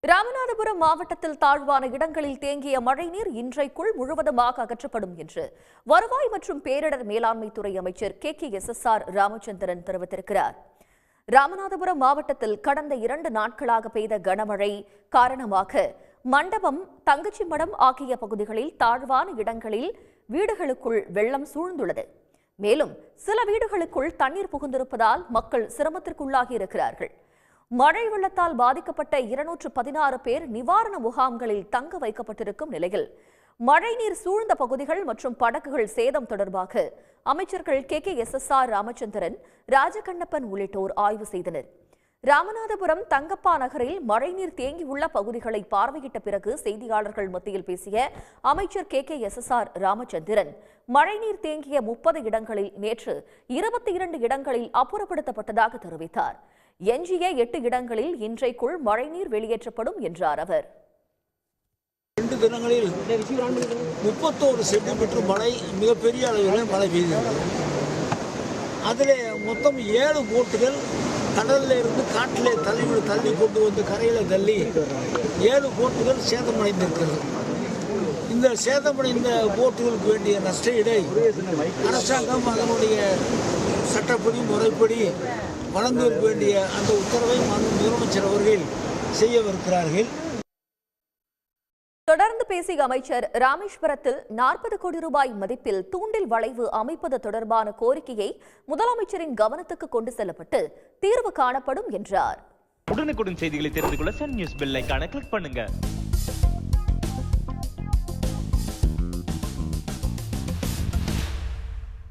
ராமநாதபுரம் மாவட்டத்தில் தாழ்வான இடங்களில் தேங்கிய மழைநீர் இன்றைக்குள் முழுவதுமாக அகற்றப்படும் என்று வருவாய் மற்றும் பேரிடர் மேலாண்மை துறை அமைச்சர் KKSSR ராமச்சந்திரன் தெரிவித்திருக்கிறார். ராமநாதபுரம் மாவட்டத்தில் கடந்த 2 நாட்களாக பெய்த கனமழை காரணமாக மண்டபம், தங்கச்சிமடம் ஆகிய பகுதிகளில் தாழ்வான இடங்களில் வீடுகளுக்குள் வெள்ளம் சூழ்ந்துள்ளது. மேலும் சில வீடுகளுக்குள் தண்ணீர் புகுந்திருப்பதால் மக்கள் சிரமத்திற்குள்ளாகி இருக்கிறார்கள். மழை வெள்ளத்தால் பாதிக்கப்பட்ட 216 பேர் நிவாரண முகாம்களில் தங்க வைக்கப்பட்டிருக்கும் நிலையில் மழைநீர் சூழ்ந்த பகுதிகள் மற்றும் படகுகள் சேதம் தொடர்பாக அமைச்சர்கள் KKSSR ராமச்சந்திரன், ராஜகண்ணப்பன் உள்ளிட்டோர் ஆய்வு செய்தனர். ராமநாதபுரம் தங்கப்பா நகரில் மழைநீர் தேங்கியுள்ள பகுதிகளை பார்வையிட்ட பிறகு செய்தியாளர்கள் மத்தியில் பேசிய அமைச்சர் KKSSR ராமச்சந்திரன், மழைநீர் தேங்கிய 30 இடங்களில் நேற்று 22 இடங்களில் அப்புறப்படுத்தப்பட்டதாக தெரிவித்தார். எஞ்சிய 8 இடங்களில் இன்றைக்குள் மழைநீர் வெளியேற்றப்படும் என்றார் அவர். 2 தினங்களில் 31 சென்டிமீட்டர் மழை மிகப்பெரிய அளவில் மழை பெய்தது. அதில் மொத்தம் 7 போட்டுகள் கடலில் இருந்து காட்டிலே தள்ளி கொண்டு வந்து கரையில் தள்ளி 7 போட்டுகள் சேதமடைந்திருக்கிறது. இந்த சேதமடைந்த போட்டுகளுக்கு வேண்டிய நஷ்டஈடை அரசாங்கம் அதனுடைய சட்டப்படி முறைப்படி வழங்க வேண்டிய அந்த உத்தரவை முதலமைச்சர் அவர்கள் செய்யவிருக்கிறார்கள். தொடர்ந்து பேசிய அமைச்சர், ராமேஸ்வரத்தில் 40 கோடி ரூபாய் மதிப்பில் தூண்டில் வளைவு அமைப்பது தொடர்பான கோரிக்கையை முதலமைச்சரின் கவனத்துக்கு கொண்டு செல்லப்பட்டு தீர்வு காணப்படும் என்றார். உடனுக்குடன் செய்திகளை தெரிந்து கொள்ள சன் நியூஸ் பெல் ஐகானை கிளிக் பண்ணுங்க.